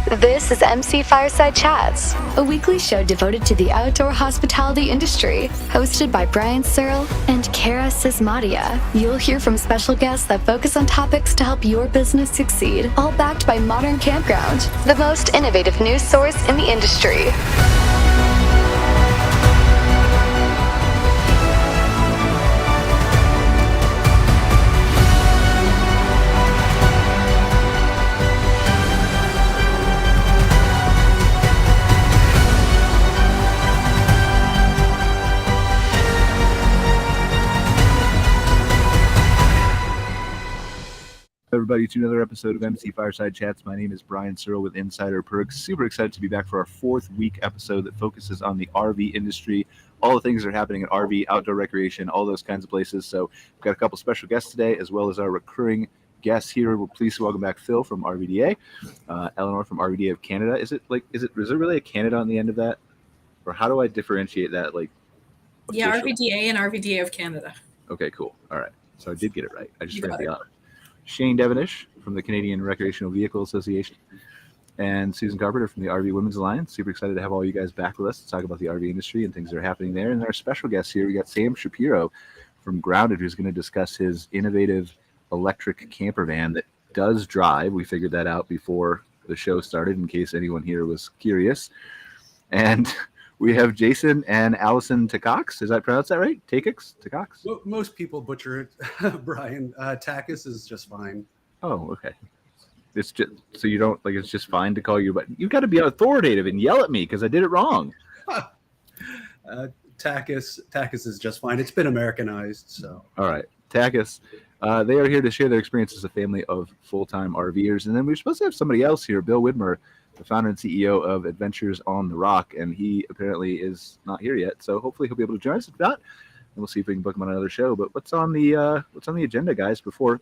This is MC Fireside Chats, a weekly show devoted to the outdoor hospitality industry, hosted by Brian Searl and Kara Sismadia. You'll hear from special guests that focus on topics to help your business succeed, all backed by Modern Campground, the most innovative news source in the industry. Everybody, to another episode of MC Fireside Chats. My name is Brian Searl with Insider Perks. Super excited to be back for our fourth week episode that focuses on the RV industry, all the things that are happening in RV, outdoor recreation, all those kinds of places. So we've got a couple special guests today, as well as our recurring guests here. We're pleased to welcome back Phil from RVDA, Eleanore from RVDA of Canada. Is there really a Canada on the end of that? Or how do I differentiate that? Yeah, RVDA and RVDA of Canada. Okay, cool. All right. So I did get it right. I just forgot the other. Shane Devenish from the Canadian Recreational Vehicle Association, and Susan Carpenter from the RV Women's Alliance. Super excited to have all you guys back with us to talk about the RV industry and things that are happening there. And our special guest here, we got Sam Shapiro from Grounded, who's going to discuss his innovative electric camper van that does drive. We figured that out before the show started, in case anyone here was curious. And we have Jason and Alison Takacs. Did I pronounce that right? Takacs? Well, most people butcher it, Brian. Takacs is just fine. Oh, okay. It's just so you don't it's just fine to call you, but you got to be authoritative and yell at me because I did it wrong. Takacs is just fine. It's been Americanized, so. All right, Takacs. They are here to share their experience as a family of full-time RVers, and then we're supposed to have somebody else here, Bill Widmer, the founder and CEO of Adventures on the Rock, and he apparently is not here yet. So hopefully he'll be able to join us. If not, and we'll see if we can book him on another show. But what's on the agenda, guys? Before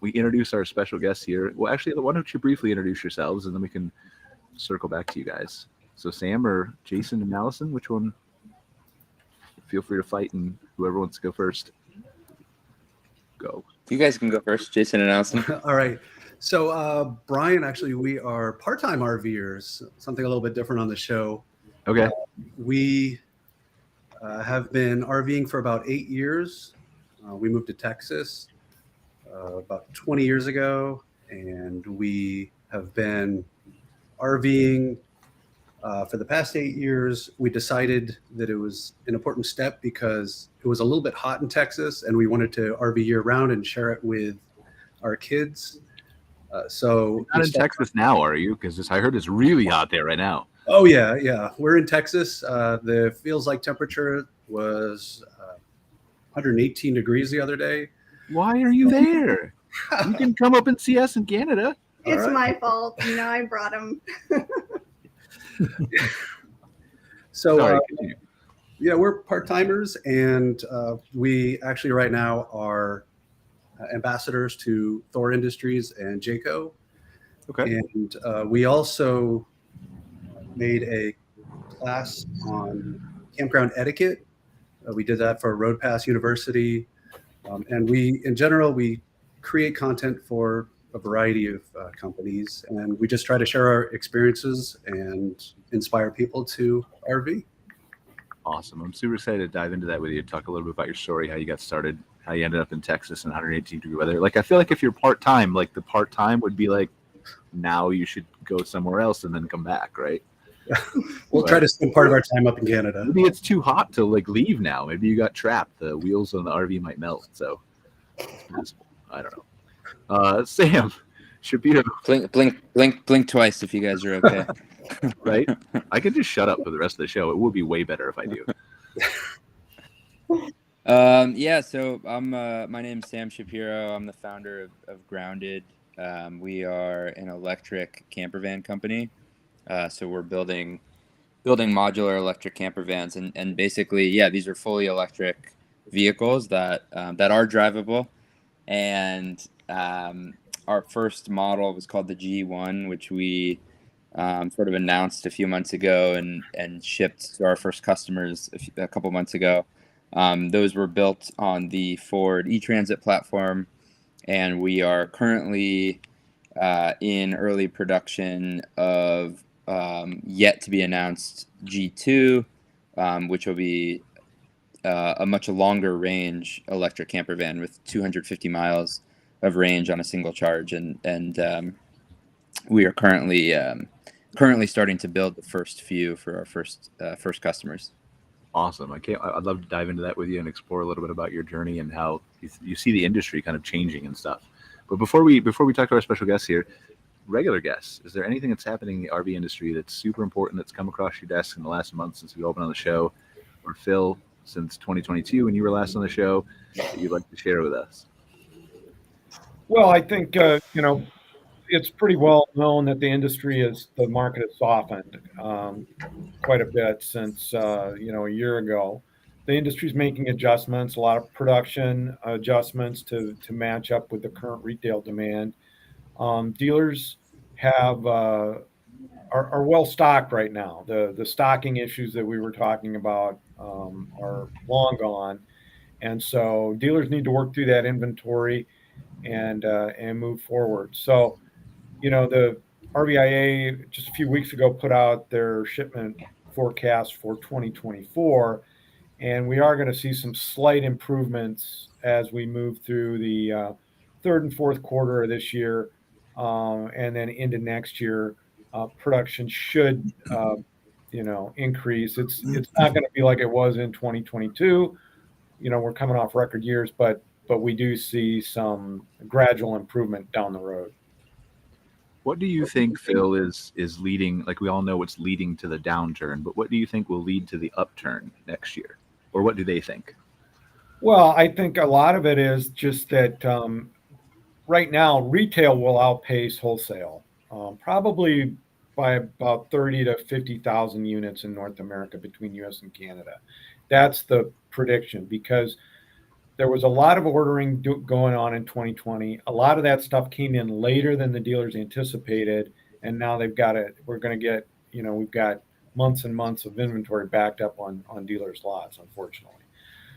we introduce our special guests here, well, actually, why don't you briefly introduce yourselves, and then we can circle back to you guys. So Sam or Jason and Allison, which one? Feel free to fight, and whoever wants to go first, go. You guys can go first, Jason and Allison. All right. So, Brian, actually, we are part-time RVers, something a little bit different on the show. Okay. We have been RVing for about 8 years. We moved to Texas about 20 years ago, and we have been RVing for the past 8 years. We decided that it was an important step because it was a little bit hot in Texas, and we wanted to RV year-round and share it with our kids. So you're not in Texas now, are you? Because I heard it's really hot there right now. Oh yeah. We're in Texas. The feels like temperature was 118 degrees the other day. Why are you there? You can come up and see us in Canada. It's my fault. I brought him. So sorry, yeah, we're part-timers, and we actually right now are ambassadors to Thor Industries and Jayco. Okay. And we also made a class on campground etiquette. We did that for Road Pass University. And in general, we create content for a variety of companies, and we just try to share our experiences and inspire people to RV. Awesome. I'm super excited to dive into that with you. Talk a little bit about your story, how you got started, how you ended up in Texas in 118-degree weather. I feel like if you're part-time, the part-time would be now you should go somewhere else and then come back, right? We'll try to spend part of our time up in Canada. Maybe it's too hot to leave now. Maybe you got trapped. The wheels on the RV might melt. So it's possible. I don't know. Sam Shapiro. Blink twice if you guys are okay. Right? I could just shut up for the rest of the show. It would be way better if I do. So my name's Sam Shapiro. I'm the founder of Grounded. We are an electric camper van company. So we're building modular electric camper vans, and basically, these are fully electric vehicles that are drivable. And our first model was called the G1, which we sort of announced a few months ago and shipped to our first customers a couple months ago. Those were built on the Ford e-Transit platform, and we are currently in early production of yet to be announced G2, which will be a much longer range electric camper van with 250 miles of range on a single charge, and we are currently starting to build the first few for our first customers. Awesome. I'd love to dive into that with you and explore a little bit about your journey and how you see the industry kind of changing and stuff. But before we talk to our special guests here, regular guests, is there anything that's happening in the RV industry that's super important that's come across your desk in the last month since we opened on the show, or Phil, since 2022 when you were last on the show, that you'd like to share with us? Well, I think, it's pretty well known that the market has softened quite a bit since, a year ago. The industry's making adjustments, a lot of production adjustments to match up with the current retail demand. Dealers are well stocked right now. The stocking issues that we were talking about are long gone, and so dealers need to work through that inventory and move forward. So, the RVIA just a few weeks ago put out their shipment forecast for 2024, and we are going to see some slight improvements as we move through the third and fourth quarter of this year, and then into next year. Production should, increase. It's not going to be like it was in 2022. We're coming off record years, but we do see some gradual improvement down the road. What do you think, Phil, is leading? Like, we all know what's leading to the downturn, but what do you think will lead to the upturn next year, or what do they think? Well, I think a lot of it is just that right now retail will outpace wholesale, probably by about 30 to 50,000 units in North America between U.S. and Canada. That's the prediction, because there was a lot of ordering going on in 2020. A lot of that stuff came in later than the dealers anticipated, and now we've got months and months of inventory backed up on dealers' lots, unfortunately.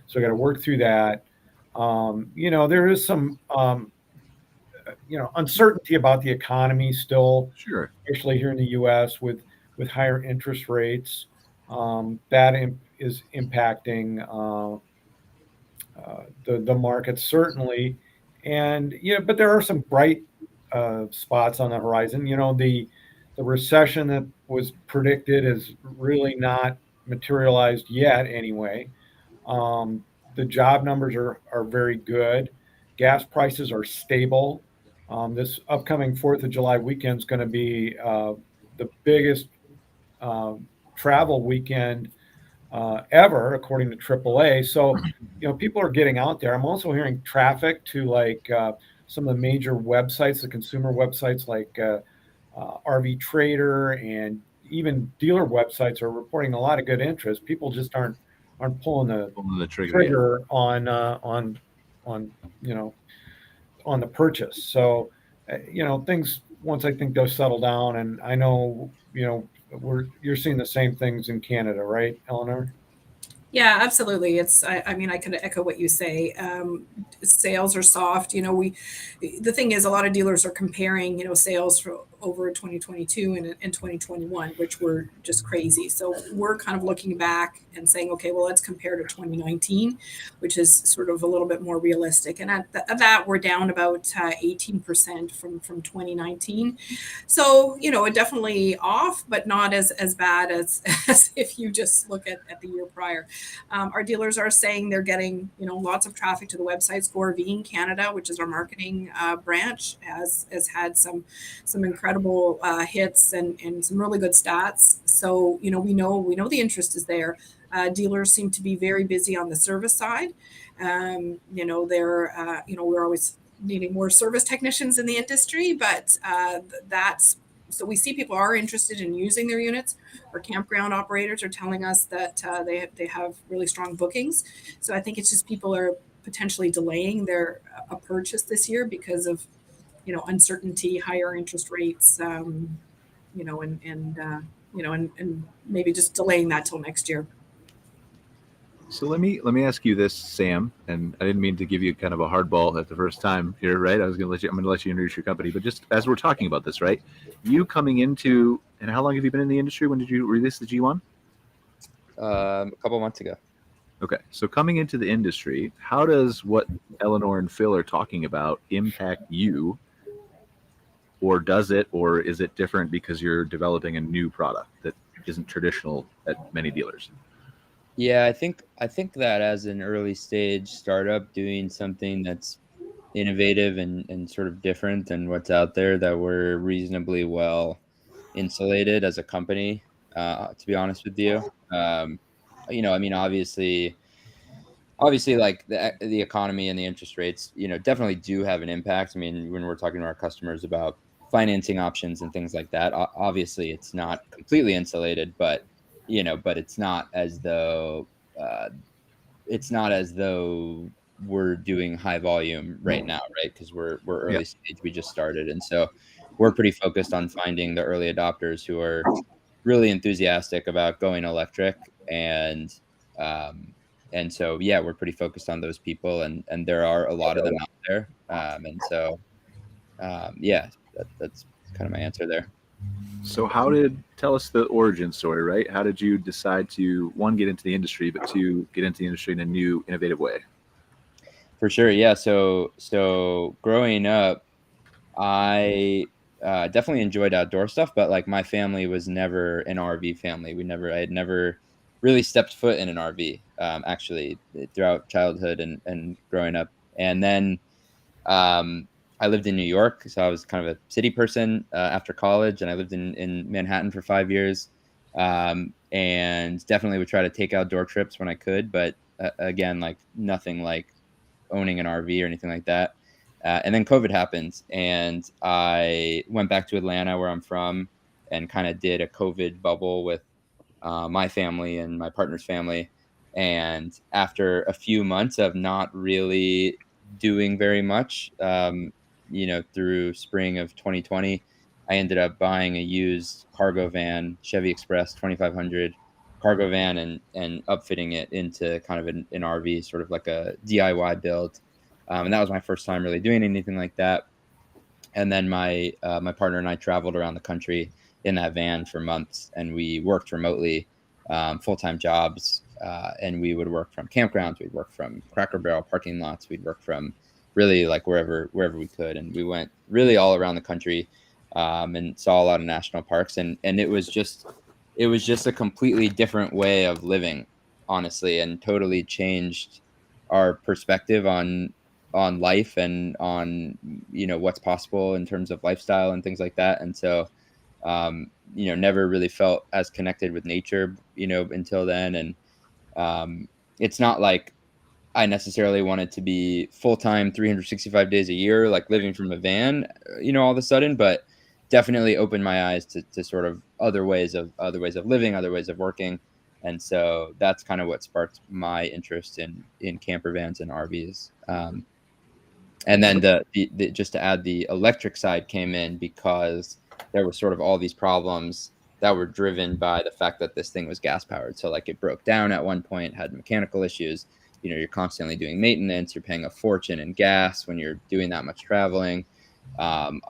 So we got to work through that. There is some uncertainty about the economy still, Sure, especially here in the U.S. with higher interest rates. That is impacting the market, certainly. And but there are some bright spots on the horizon. The recession that was predicted is really not materialized yet anyway. The job numbers are very good. Gas prices are stable. This upcoming 4th of July weekend is going to be the biggest travel weekend ever, according to AAA. So, people are getting out there. I'm also hearing traffic to some of the major websites, the consumer websites like RV Trader, and even dealer websites are reporting a lot of good interest. People just aren't pulling the trigger on the purchase. So, things, once I think they'll settle down, and I know, you're seeing the same things in Canada, right, Eleanor? Yeah, absolutely. I mean, I can echo what you say. Sales are soft. The thing is, a lot of dealers are comparing, sales for over 2022 and 2021, which were just crazy. So we're kind of looking back and saying, okay, well, let's compare to 2019, which is sort of a little bit more realistic. And at that, we're down about 18% from 2019. So, definitely off, but not as bad as if you just look at the year prior. Our dealers are saying they're getting, lots of traffic to the website. CRVA Canada, which is our marketing branch, has had some incredible hits and some really good stats. So, we know the interest is there. Dealers seem to be very busy on the service side. We're always needing more service technicians in the industry, but so we see people are interested in using their units. Our campground operators are telling us that they have really strong bookings. So I think it's just people are potentially delaying a purchase this year because of uncertainty, higher interest rates, and maybe just delaying that till next year. So let me ask you this, Sam, and I didn't mean to give you kind of a hardball at the first time here, right? I'm going to let you introduce your company, but just as we're talking about this, right? You coming into, and how long have you been in the industry? When did you release the G1? A couple months ago. Okay, so coming into the industry, how does what Eleanore and Phil are talking about impact you, or does it, or is it different because you're developing a new product that isn't traditional at many dealers? Yeah, I think that as an early stage startup doing something that's innovative and sort of different than what's out there, that we're reasonably well insulated as a company, to be honest with you. I mean, obviously like the economy and the interest rates, definitely do have an impact. I mean, when we're talking to our customers about financing options and things like that, obviously it's not completely insulated, but but uh, it's not as though we're doing high volume right now, right? Because we're Yeah. early stage, we just started, and so we're pretty focused on finding the early adopters who are really enthusiastic about going electric, um, and so yeah, we're pretty focused on those people, and there are a lot of them out there, and so yeah, that's kind of my answer there. So tell us the origin story, right? How did you decide to, one, get into the industry, but two, get into the industry in a new, innovative way? For sure, yeah. So growing up, I definitely enjoyed outdoor stuff, but like my family was never an RV family. I had never really stepped foot in an RV, actually, throughout childhood and growing up. And then um, I lived in New York, so I was kind of a city person after college, and I lived in Manhattan for 5 years, and definitely would try to take outdoor trips when I could, but again, like nothing like owning an RV or anything like that. And then COVID happened, and I went back to Atlanta, where I'm from, and kind of did a COVID bubble with my family and my partner's family. And after a few months of not really doing very much, through spring of 2020, I ended up buying a used cargo van, Chevy Express 2500 cargo van, and upfitting it into kind of an RV, sort of like a DIY build. And that was my first time really doing anything like that. And then my partner and I traveled around the country in that van for months, and we worked remotely, full-time jobs, and we would work from campgrounds, we'd work from Cracker Barrel parking lots, we'd work from really like wherever we could, and we went really all around the country, and saw a lot of national parks, and it was just a completely different way of living, honestly, and totally changed our perspective on life and on what's possible in terms of lifestyle and things like that. And so never really felt as connected with nature until then. And it's not like I necessarily wanted to be full-time 365 days a year, like living from a van, all of a sudden, but definitely opened my eyes to sort of other ways of living, other ways of working. And so that's kind of what sparked my interest in camper vans and RVs. And then the just to add, the electric side came in because there were sort of all these problems that were driven by the fact that this thing was gas powered. So like it broke down at one point, had mechanical issues. You're constantly doing maintenance. You're paying a fortune in gas when you're doing that much traveling. Um,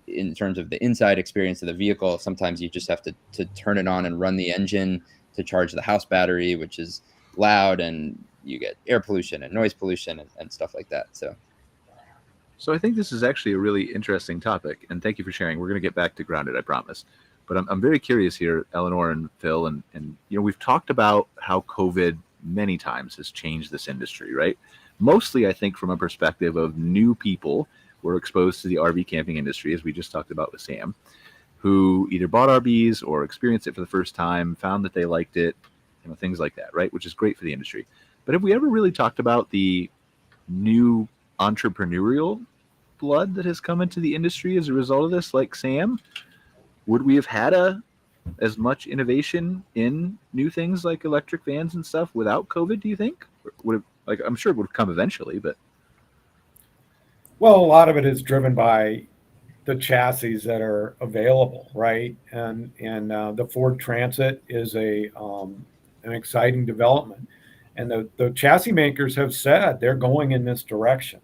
in terms of the inside experience of the vehicle, sometimes you just have to turn it on and run the engine to charge the house battery, which is loud, and you get air pollution and noise pollution and stuff like that. So I think this is actually a really interesting topic, and thank you for sharing. We're going to get back to grounded, I promise. But I'm very curious here, Eleanore and Phil, and we've talked about how COVID many times has changed this industry, right? Mostly, I think, from a perspective of new people were exposed to the RV camping industry, as we just talked about with Sam, who either bought RVs or experienced it for the first time, found that they liked it, things like that, right? Which is great for the industry. But have we ever really talked about the new entrepreneurial blood that has come into the industry as a result of this? Like Sam, would we have had as much innovation in new things like electric vans and stuff without COVID, do you think? Would have, like, I'm sure it would have come eventually, but Well, a lot of it is driven by the chassis that are available, right? And the Ford Transit is an exciting development. And the chassis makers have said they're going in this direction.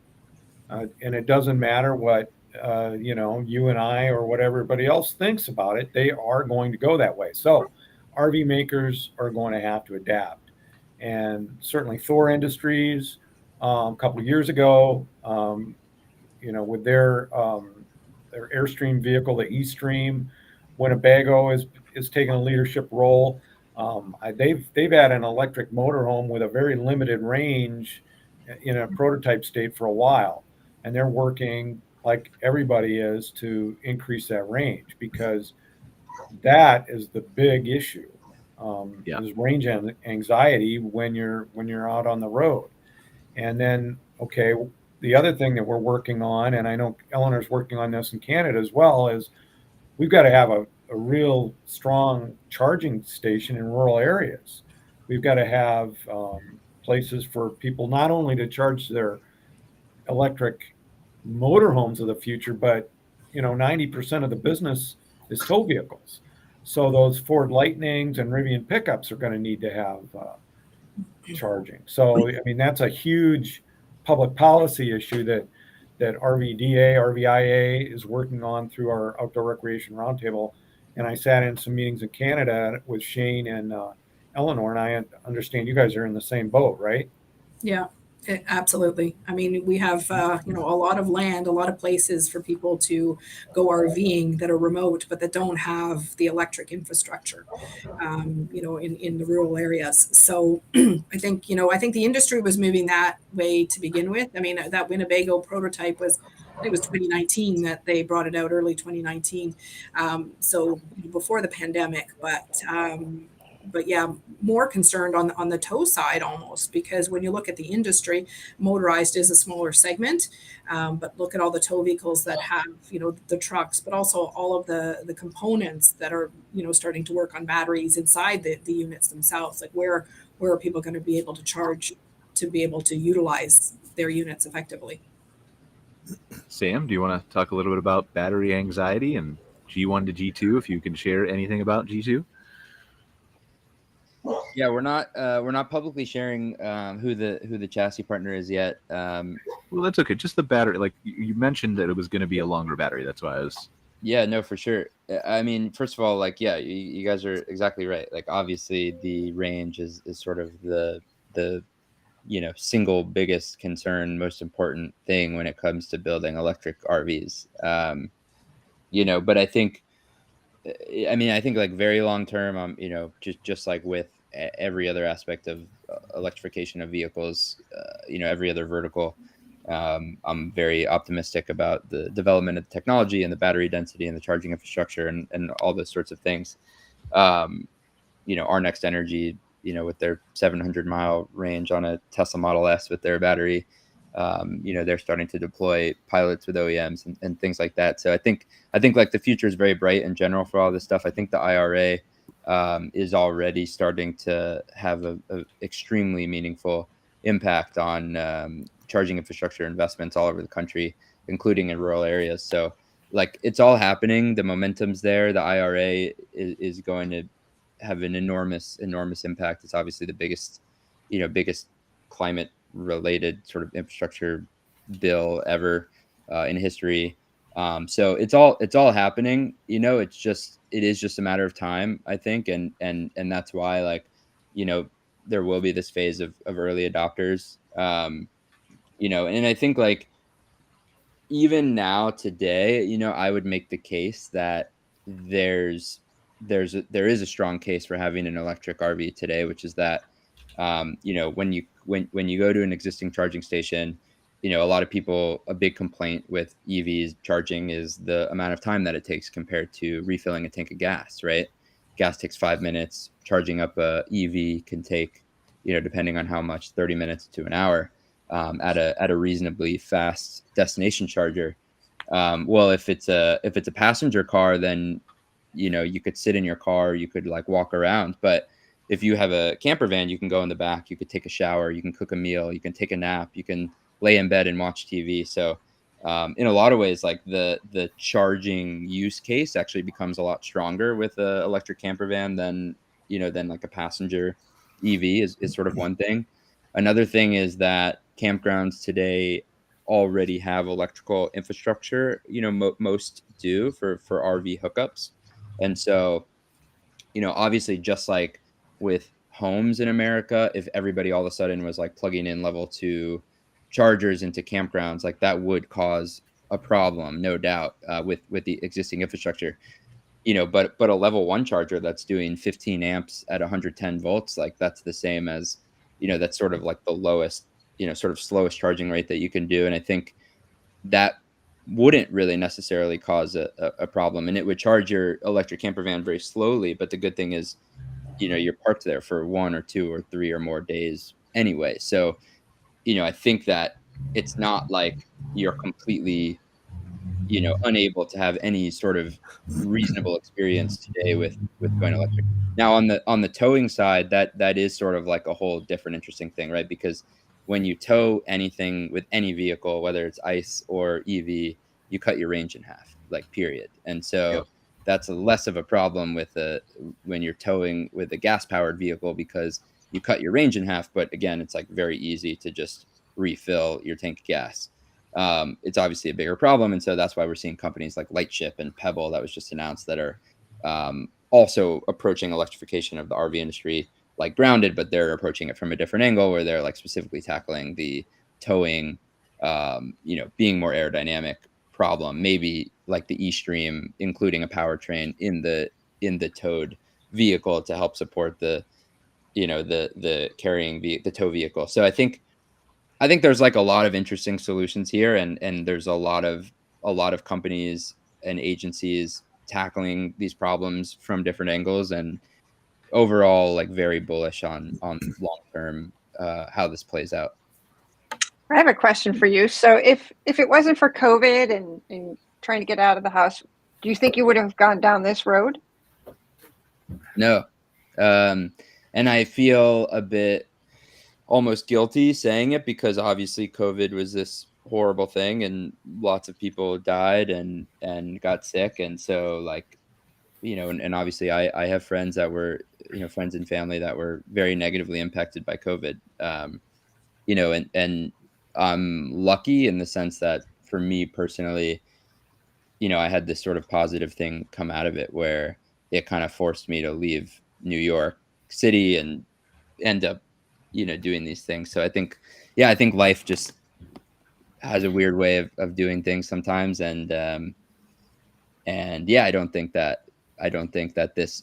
And it doesn't matter what, you and I or what everybody else thinks about it, they are going to go that way. So RV makers are going to have to adapt. And certainly Thor Industries, a couple of years ago, with their Airstream vehicle, the E-Stream, Winnebago is taking a leadership role. They've had an electric motorhome with a very limited range in a prototype state for a while, and they're working like everybody is to increase that range, because that is the big issue. Is range anxiety when you're out on the road. And then, okay, the other thing that we're working on, and I know Eleanor's working on this in Canada as well, is we've got to have a real strong charging station in rural areas. We've got to have places for people not only to charge their electric motorhomes of the future, but 90% of the business is tow vehicles. So those Ford Lightnings and Rivian pickups are going to need to have charging. So I mean, that's a huge public policy issue that RVDA, RVIA is working on through our Outdoor Recreation Roundtable. And I sat in some meetings in Canada with Shane and Eleanore, and I understand you guys are in the same boat, right? Yeah, absolutely. I mean, we have, a lot of land, a lot of places for people to go RVing that are remote, but that don't have the electric infrastructure, in the rural areas. So I think the industry was moving that way to begin with. I mean, that Winnebago prototype was, I think it was 2019 that they brought it out, early 2019. So before the pandemic, but yeah, more concerned on the tow side almost, because when you look at the industry, motorized is a smaller segment, but look at all the tow vehicles that have, the trucks, but also all of the components that are, starting to work on batteries inside the units themselves. Like where are people going to be able to charge to be able to utilize their units effectively? Sam, do you want to talk a little bit about battery anxiety and G1 to G2, if you can share anything about G2? Yeah, we're not publicly sharing who the chassis partner is yet. Well, that's okay. Just the battery. Like you mentioned that it was going to be a longer battery. That's why I was. Yeah, no, for sure. I mean, first of all, like, yeah, you guys are exactly right. Like, obviously, the range is sort of the single biggest concern, most important thing when it comes to building electric RVs. But I think like very long term, just like with every other aspect of electrification of vehicles, every other vertical, I'm very optimistic about the development of the technology and the battery density and the charging infrastructure and all those sorts of things. Our Next Energy, with their 700-mile range on a Tesla Model S with their battery, they're starting to deploy pilots with OEMs and things like that. So I think like the future is very bright in general for all this stuff. I think the IRA is already starting to have a extremely meaningful impact on charging infrastructure investments all over the country, including in rural areas. So like it's all happening. The momentum's there. The IRA is going to have an enormous impact. It's obviously the biggest climate related sort of infrastructure bill ever in history. So it's all happening. It is just a matter of time, I think, and that's why, like, there will be this phase of early adopters. And I think like even now today, I would make the case that there is a strong case for having an electric RV today, which is that when you go to an existing charging station, a lot of people, a big complaint with EVs charging is the amount of time that it takes compared to refilling a tank of gas, right? Gas takes 5 minutes. Charging up a EV can take, depending on how much, 30 minutes to an hour at a reasonably fast destination charger. Well, if it's a passenger car, then, you could sit in your car, you could like walk around. But if you have a camper van, you can go in the back, you could take a shower, you can cook a meal, you can take a nap, you can lay in bed and watch TV. So in a lot of ways, like the charging use case actually becomes a lot stronger with an electric camper van than like a passenger EV is sort of one thing. Another thing is that campgrounds today already have electrical infrastructure. Most do for RV hookups. And so, obviously, just like with homes in America, if everybody all of a sudden was like plugging in level 2 chargers into campgrounds, like that would cause a problem, no doubt, with the existing infrastructure. But a level 1 charger that's doing 15 amps at 110 volts, like that's the same as, that's sort of like the lowest, sort of slowest charging rate that you can do. And I think that wouldn't really necessarily cause a problem, and it would charge your electric camper van very slowly. But the good thing is, you're parked there for 1 or 2 or 3 or more days anyway. So, I think that it's not like you're completely, unable to have any sort of reasonable experience today with going electric. Now on the towing side, that is sort of like a whole different interesting thing, right? Because when you tow anything with any vehicle, whether it's ICE or EV, you cut your range in half, like period. And so that's less of a problem when you're towing with a gas powered vehicle, because you cut your range in half. But again, it's like very easy to just refill your tank of gas. It's obviously a bigger problem. And so that's why we're seeing companies like Lightship and Pebble that was just announced that are also approaching electrification of the RV industry like Grounded, but they're approaching it from a different angle, where they're like specifically tackling the towing, being more aerodynamic problem, maybe like the E-Stream, including a powertrain in the towed vehicle to help support the carrying the tow vehicle. So I think there's like a lot of interesting solutions here, and there's a lot of companies and agencies tackling these problems from different angles, and overall like very bullish on long term how this plays out. I have a question for you. So if it wasn't for COVID and trying to get out of the house, do you think you would have gone down this road? No. And I feel a bit almost guilty saying it, because obviously COVID was this horrible thing and lots of people died and got sick. And so like, and obviously I have friends that were, friends and family that were very negatively impacted by COVID. And I'm lucky in the sense that for me personally, I had this sort of positive thing come out of it, where it kind of forced me to leave New York City and end up, doing these things. So I think life just has a weird way of doing things sometimes. And yeah, I don't think that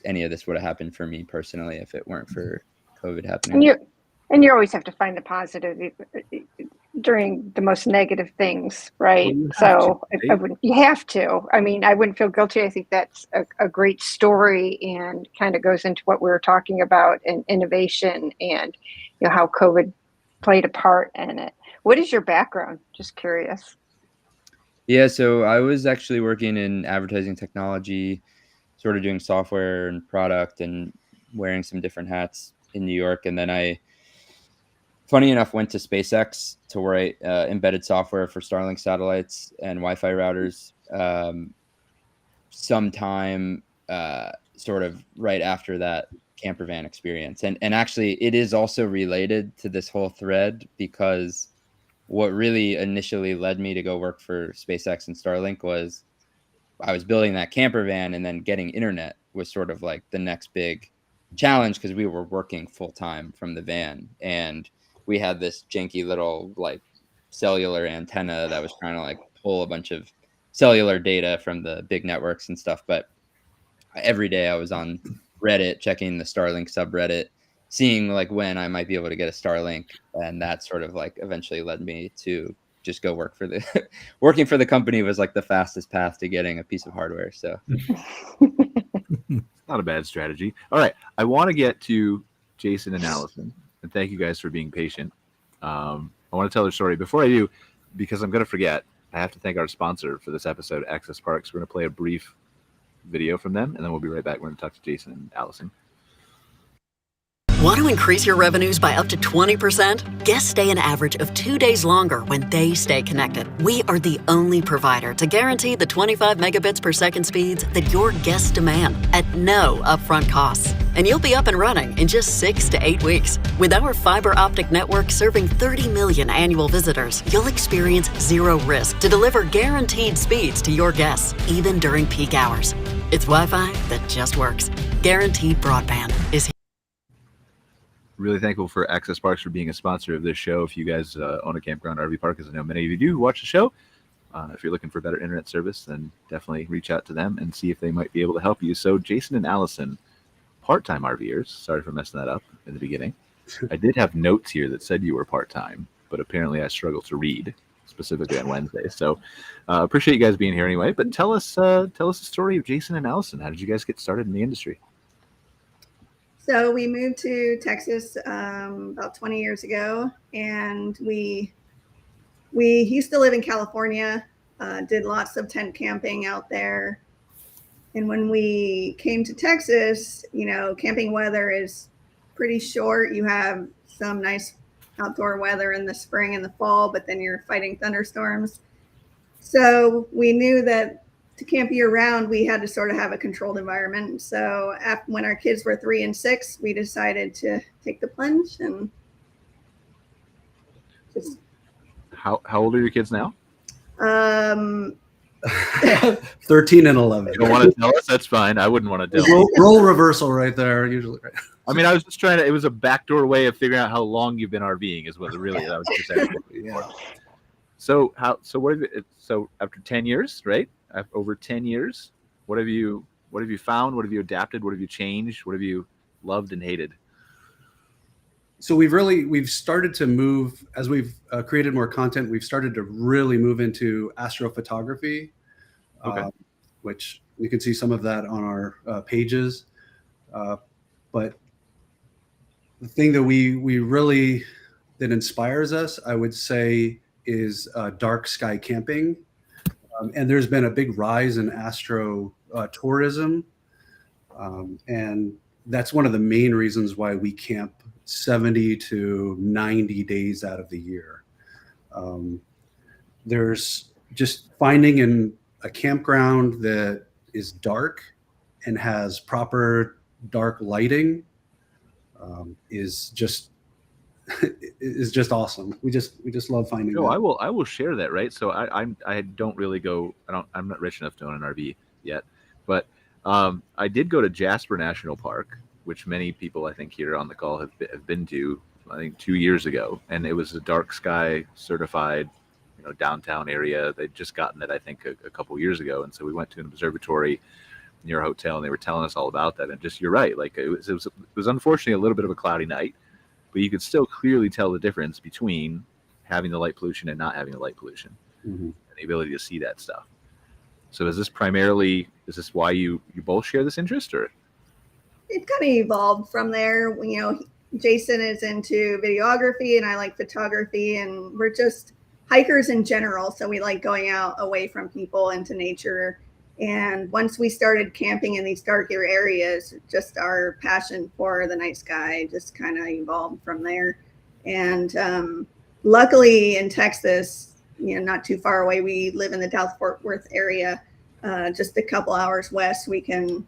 any of this would have happened for me personally if it weren't for COVID happening. And you always have to find the positive during the most negative things, right? Well, you have to. I mean, I wouldn't feel guilty. I think that's a great story, and kind of goes into what we were talking about, and innovation, and how COVID played a part in it. What is your background? Just curious. Yeah, so I was actually working in advertising technology, sort of doing software and product and wearing some different hats in New York. And then I, funny enough, went to SpaceX to write embedded software for Starlink satellites and Wi-Fi routers sometime sort of right after that campervan experience. And actually it is also related to this whole thread, because what really initially led me to go work for SpaceX and Starlink was I was building that campervan, and then getting internet was sort of like the next big challenge, because we were working full time from the van, and we had this janky little like cellular antenna that was trying to like pull a bunch of cellular data from the big networks and stuff. But every day I was on Reddit checking the Starlink subreddit, seeing like when I might be able to get a Starlink, and that sort of like eventually led me to just go work for working for the company was like the fastest path to getting a piece of hardware. So not a bad strategy. All right, I want to get to Jason and Allison, and thank you guys for being patient. I want to tell their story. Before I do, because I'm going to forget, I have to thank our sponsor for this episode, AccessParks. We're going to play a brief video from them, and then we'll be right back. We're going to talk to Jason and Allison. Want to increase your revenues by up to 20%? Guests stay an average of 2 days longer when they stay connected. We are the only provider to guarantee the 25 megabits per second speeds that your guests demand at no upfront costs. and you'll be up and running in just 6 to 8 weeks. With our fiber optic network serving 30 million annual visitors, you'll experience zero risk to deliver guaranteed speeds to your guests, even during peak hours. It's Wi-Fi that just works. Guaranteed broadband is here. Really thankful for AccessParks for being a sponsor of this show. If you guys own a campground RV park, as I know many of you do, watch the show. If you're looking for better internet service, then definitely reach out to them and see if they might be able to help you. So Jason and Alison, part-time RVers. Sorry for messing that up in the beginning. I did have notes here that said you were part-time, but apparently I struggle to read, specifically on Wednesday. So appreciate you guys being here anyway. But tell us the story of Jason and Alison. How did you guys get started in the industry? So we moved to Texas about 20 years ago, and we used to live in California, did lots of tent camping out there. And when we came to Texas, camping weather is pretty short. You have some nice outdoor weather in the spring and the fall, but then you're fighting thunderstorms. So we knew that to camp year round, we had to sort of have a controlled environment. So when our kids were 3 and 6, we decided to take the plunge and just. How old are your kids now? 13 and 11. You don't want to tell us? That's fine. I wouldn't want to tell you. Role reversal right there, usually. Right? I mean, I was just trying to. It was a backdoor way of figuring out how long you've been RVing. Is what really I was just asking. Yeah. So what have you? So after 10 years, right? Over 10 years, what have you found? What have you adapted? What have you changed? What have you loved and hated? So we've started to move as we've created more content. We've started to really move into astrophotography, which you can see some of that on our pages. But the thing that that inspires us, I would say, is dark sky camping. And there's been a big rise in astro tourism. And that's one of the main reasons why we camp 70 to 90 days out of the year. There's just finding in a campground that is dark and has proper dark lighting is just awesome. We just love finding. No, that. I will share that. Right. So I don't really go. I'm not rich enough to own an RV yet, but I did go to Jasper National Park, which many people I think here on the call have been to. I think 2 years ago, and it was a dark sky certified, downtown area. They'd just gotten it, I think, a couple years ago, and so we went to an observatory near a hotel, and they were telling us all about that. And just you're right, like it was unfortunately a little bit of a cloudy night, but you could still clearly tell the difference between having the light pollution and not having the light pollution, and the ability to see that stuff. So is this why you both share this interest, or? It kind of evolved from there. Jason is into videography and I like photography, and we're just hikers in general. So we like going out away from people into nature. And once we started camping in these darker areas, just our passion for the night sky just kind of evolved from there. And luckily in Texas, not too far away, we live in the Dallas Fort Worth area, just a couple hours west. We can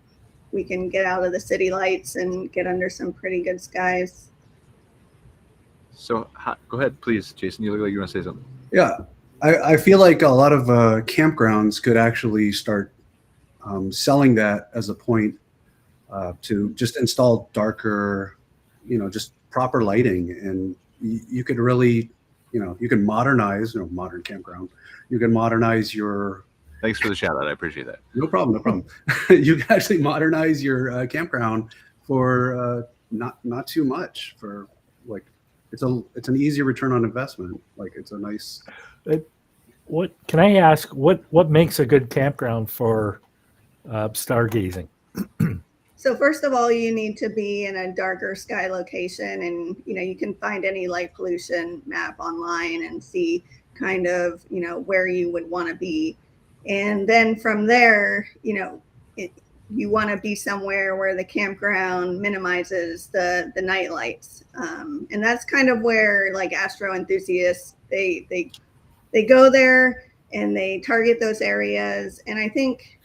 get out of the city lights and get under some pretty good skies. So go ahead, please, Jason. You look like you want to say something. Yeah, I feel like a lot of campgrounds could actually start selling that as a point to just install darker, just proper lighting. And you could really, you can modernize, modern campground. You can modernize your... Thanks for the shout out. I appreciate that. No problem. You can actually modernize your campground for not too much. For like, it's an easy return on investment. Like it's a nice. What can I ask? What makes a good campground for stargazing? So first of all, you need to be in a darker sky location, and you can find any light pollution map online and see kind of where you would want to be. And then from there, you want to be somewhere where the campground minimizes the night lights. And that's kind of where like astro enthusiasts, they go there and they target those areas. And I think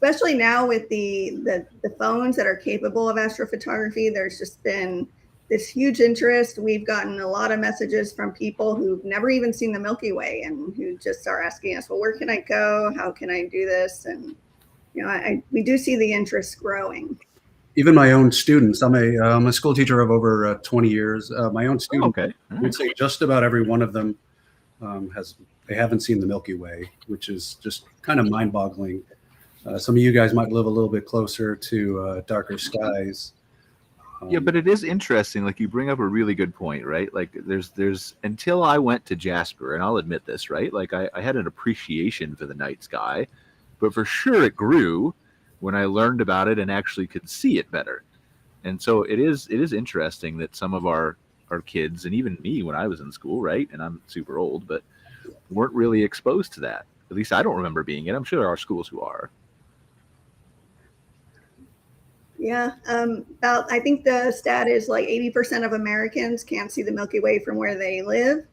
especially now with the phones that are capable of astrophotography, there's just been this huge interest. We've gotten a lot of messages from people who've never even seen the Milky Way and who just are asking us, well, where can I go? How can I do this? And, we do see the interest growing. Even my own students, I'm a school teacher of over 20 years. My own students, okay. I would say just about every one of them they haven't seen the Milky Way, which is just kind of mind-boggling. Some of you guys might live a little bit closer to darker skies. Yeah, but it is interesting. Like, you bring up a really good point, right? Like, there's until I went to Jasper, and I'll admit this, right? Like, I had an appreciation for the night sky, but for sure it grew when I learned about it and actually could see it better. And so it is interesting that some of our kids, and even me when I was in school, right? And I'm super old, but weren't really exposed to that. At least I don't remember being it. I'm sure there are schools who are. Yeah, I think the stat is like 80% of Americans can't see the Milky Way from where they live,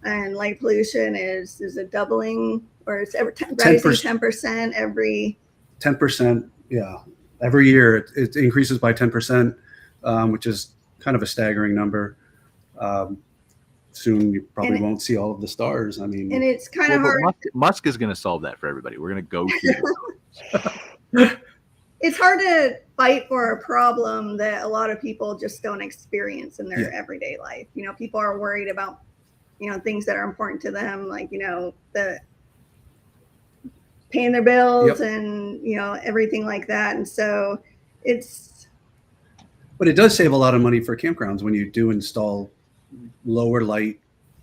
and light pollution is a doubling, or it's rising 10% every 10%. Yeah, every year it increases by 10%, which is kind of a staggering number. Soon you probably won't see all of the stars. I mean, and it's kind of hard. Musk is going to solve that for everybody. We're going to go to It's hard to fight for a problem that a lot of people just don't experience in their everyday life. People are worried about, things that are important to them, like, the paying their bills and, everything like that. And so but it does save a lot of money for campgrounds when you do install lower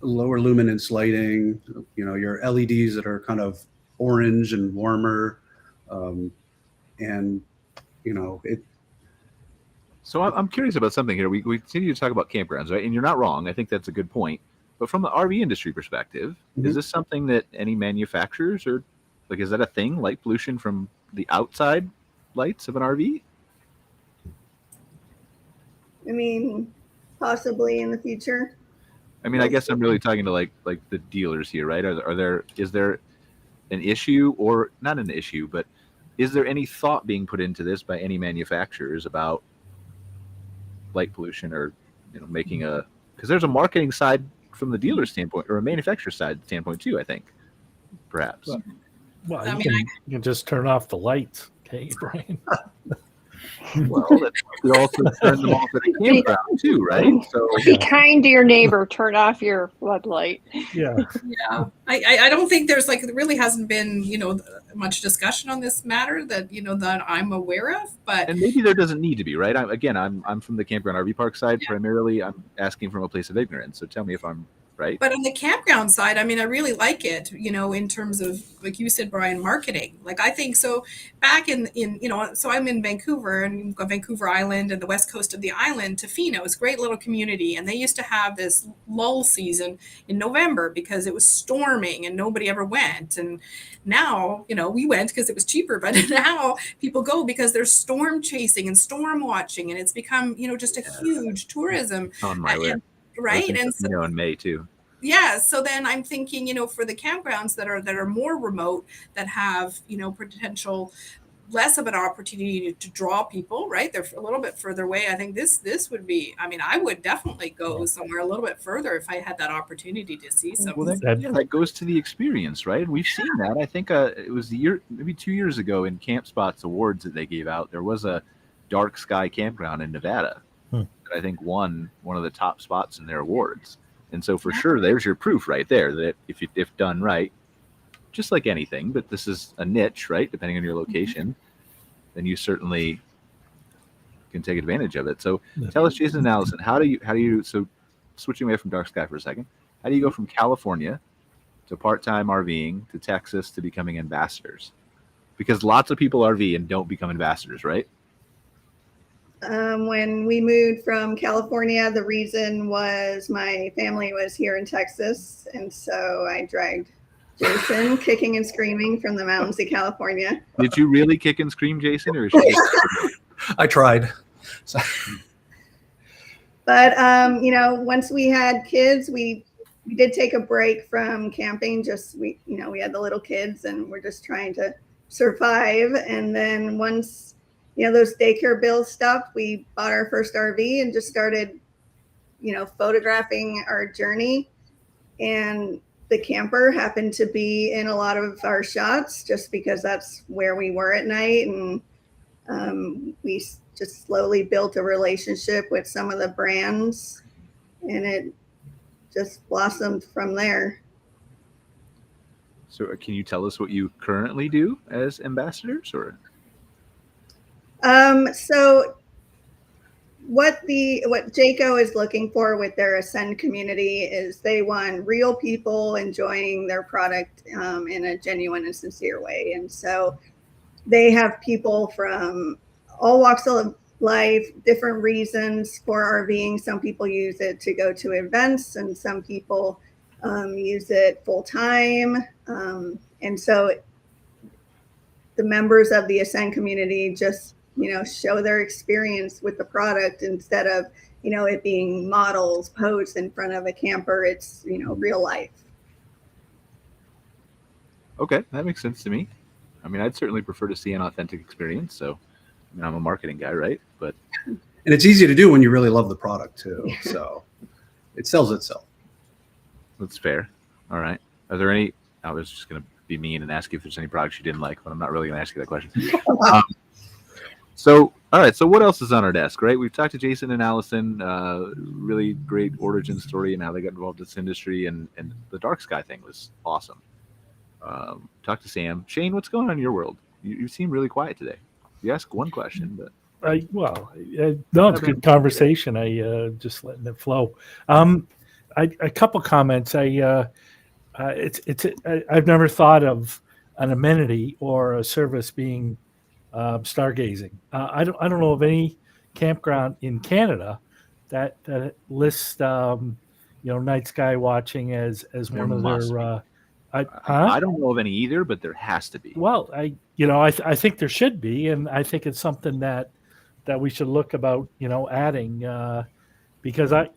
luminance lighting, your LEDs that are kind of orange and warmer. So I'm curious about something here. We continue to talk about campgrounds, right? And you're not wrong. I think that's a good point. But from the RV industry perspective, is this something that any manufacturers or is that a thing, light pollution from the outside lights of an RV? I mean, possibly in the future. I mean, I guess I'm really talking to like the dealers here, right? Is there an issue, or not an issue, but is there any thought being put into this by any manufacturers about light pollution, or making because there's a marketing side from the dealer standpoint, or a manufacturer side standpoint too, I think, perhaps. Well, you can just turn off the lights, okay, Brian? Well, we also turn them off at a campground too, right? So be kind to your neighbor. Turn off your floodlight. Yeah. I don't think there's there really hasn't been much discussion on this matter that that I'm aware of. But and maybe there doesn't need to be, right? I'm from the campground RV park side primarily. I'm asking from a place of ignorance. So tell me if I'm right. But on the campground side, I mean, I really like it, in terms of, like you said, Brian, marketing. I think so back in so I'm in Vancouver, and you've got Vancouver Island and the west coast of the island. Tofino is a great little community. And they used to have this lull season in November because it was storming and nobody ever went. And now, we went because it was cheaper, but now people go because there's storm chasing and storm watching. And it's become, just a huge tourism. On my list. Right. And so in May too. Yeah. So then I'm thinking, for the campgrounds that are more remote, that have, potential less of an opportunity to draw people, right? They're a little bit further away. I think this would be, I would definitely go somewhere a little bit further if I had that opportunity to see something. Well, that goes to the experience, right? And we've seen that. I think it was maybe 2 years ago in Camp Spots Awards that they gave out. There was a dark sky campground in Nevada. I think won one of the top spots in their awards. And so for sure, there's your proof right there that if done right, just like anything, but this is a niche, right? Depending on your location, then you certainly can take advantage of it. So tell us, Jason and Allison, how do you, so switching away from dark sky for a second, how do you go from California to part-time RVing to Texas to becoming ambassadors? Because lots of people RV and don't become ambassadors, right? When we moved from California, the reason was my family was here in Texas. And so I dragged Jason kicking and screaming from the mountains of California. Did you really kick and scream, Jason? Or I tried. But, once we had kids, we did take a break from camping. We had the little kids, and we're just trying to survive. And then once, those daycare bills stopped, we bought our first RV and just started, photographing our journey. And the camper happened to be in a lot of our shots just because that's where we were at night. And we just slowly built a relationship with some of the brands, and it just blossomed from there. So can you tell us what you currently do as ambassadors, or? So what Jayco is looking for with their Ascend community is they want real people enjoying their product in a genuine and sincere way. And so they have people from all walks of life, different reasons for RVing. Some people use it to go to events, and some people use it full time. And so the members of the Ascend community just, show their experience with the product instead of, it being models posed in front of a camper. It's, real life. Okay, that makes sense to me. I mean, I'd certainly prefer to see an authentic experience. So, I'm a marketing guy, right? But and it's easy to do when you really love the product too. So it sells itself. That's fair. All right. Are there any? I was just going to be mean and ask you if there's any products you didn't like, but I'm not really going to ask you that question. So, all right. So what else is on our desk, right? We've talked to Jason and Alison, really great origin story and how they got involved in this industry. And the dark sky thing was awesome. Talk to Sam. Shane, what's going on in your world? You seem really quiet today. You ask one question, but no, it's a good conversation. I just letting it flow. A couple comments. I've never thought of an amenity or a service being stargazing. I don't know of any campground in Canada that lists night sky watching as one of their. I don't know of any either, but there has to be. Well, I think there should be, and I think it's something that we should look about, adding, because I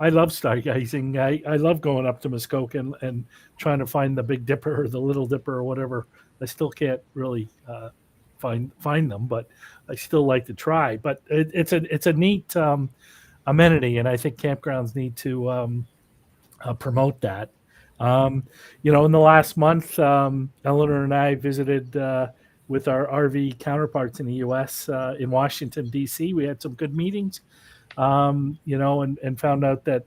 love stargazing. I love going up to Muskoka and trying to find the Big Dipper or the Little Dipper or whatever. I still can't really find them, but I still like to try. But it's a neat amenity, and I think campgrounds need to promote that. In the last month, Eleanor and I visited with our RV counterparts in the U.S. In Washington, D.C. We had some good meetings, and found out that,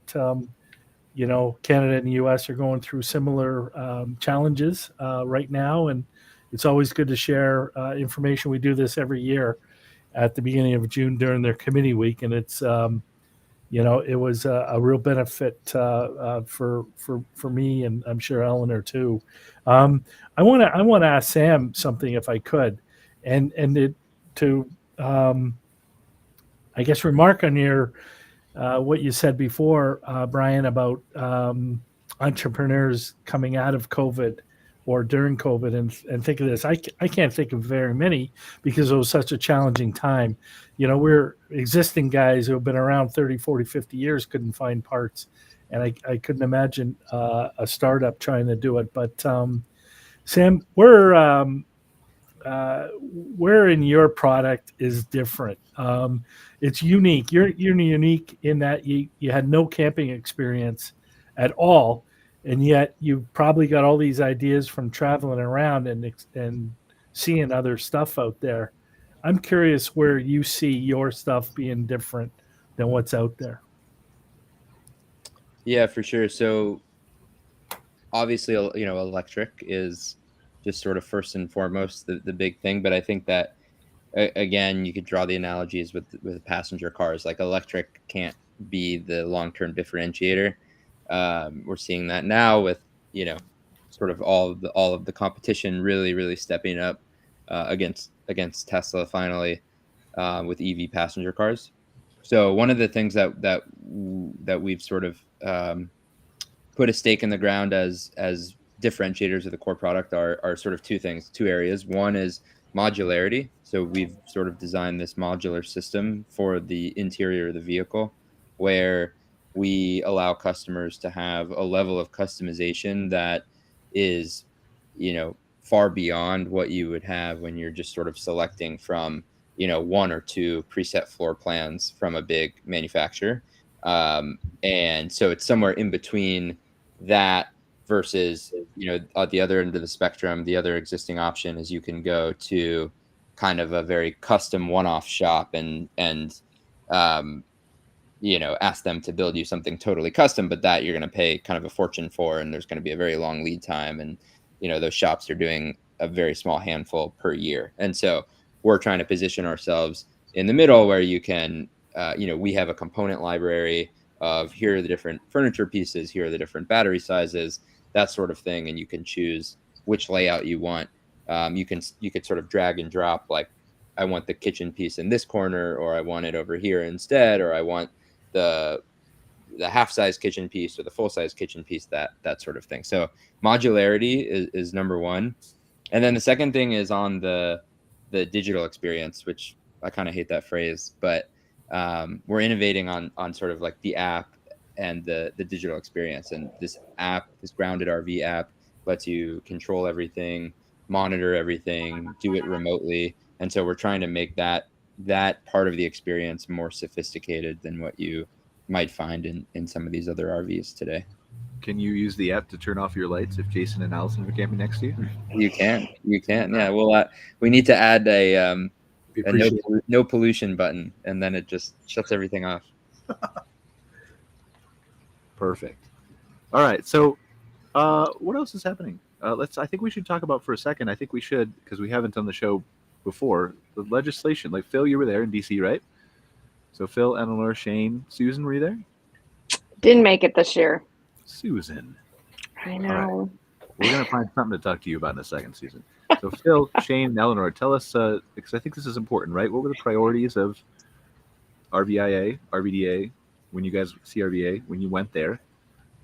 Canada and the U.S. are going through similar challenges right now. And it's always good to share information. We do this every year at the beginning of June during their committee week. And it's, it was a real benefit for me, and I'm sure Eleanor too. I want to ask Sam something if I could, and I guess remark on your what you said before, Brian, about entrepreneurs coming out of COVID or during COVID, and think of this. I can't think of very many because it was such a challenging time. We're existing guys who have been around 30, 40, 50 years, couldn't find parts. And I couldn't imagine a startup trying to do it. But Sam, where in your product is different? It's unique. You're unique in that you had no camping experience at all. And yet you've probably got all these ideas from traveling around and seeing other stuff out there. I'm curious where you see your stuff being different than what's out there. Yeah, for sure. So obviously, electric is just sort of first and foremost the big thing. But I think that, again, you could draw the analogies with passenger cars. Like electric can't be the long-term differentiator. We're seeing that now with, sort of all of the competition really stepping up against Tesla finally with EV passenger cars. So one of the things that we've sort of put a stake in the ground as differentiators of the core product are sort of two areas. One is modularity. So we've sort of designed this modular system for the interior of the vehicle where we allow customers to have a level of customization that is, far beyond what you would have when you're just sort of selecting from, you know, 1 or 2 preset floor plans from a big manufacturer. And so it's somewhere in between that versus, you know, at the other end of the spectrum, the other existing option is you can go to kind of a very custom one-off shop and you know, ask them to build you something totally custom, but that you're going to pay kind of a fortune for, and there's going to be a very long lead time. And, you know, those shops are doing a very small handful per year. And so we're trying to position ourselves in the middle where you can, you know, we have a component library of here are the different furniture pieces, here are the different battery sizes, that sort of thing. And you can choose which layout you want. You could sort of drag and drop, like, I want the kitchen piece in this corner, or I want it over here instead, or I want the half-size kitchen piece or the full-size kitchen piece, that sort of thing. So modularity is number one. And then the second thing is on the digital experience, which I kind of hate that phrase, but we're innovating on sort of like the app and the digital experience. And this app, this Grounded RV app, lets you control everything, monitor everything, do it remotely. And so we're trying to make that part of the experience more sophisticated than what you might find in some of these other RVs today. Can you use the app to turn off your lights if Jason and Alison are camping next to you? You can. Yeah. Well, we need to add a no pollution button, and then it just shuts everything off. Perfect. All right. So, what else is happening? I think we should talk about for a second. I think we should, because we haven't done the show before, the legislation. Like, Phil, you were there in DC, right? So Phil, Eleanore, Shane, Susan, were you there? Didn't make it this year. Susan. I know. Right. We're going to find something to talk to you about in a second, Susan. So Phil, Shane, and Eleanore, tell us, because I think this is important, right? What were the priorities of RVIA, RVDA, when you guys, CRVA, when you went there?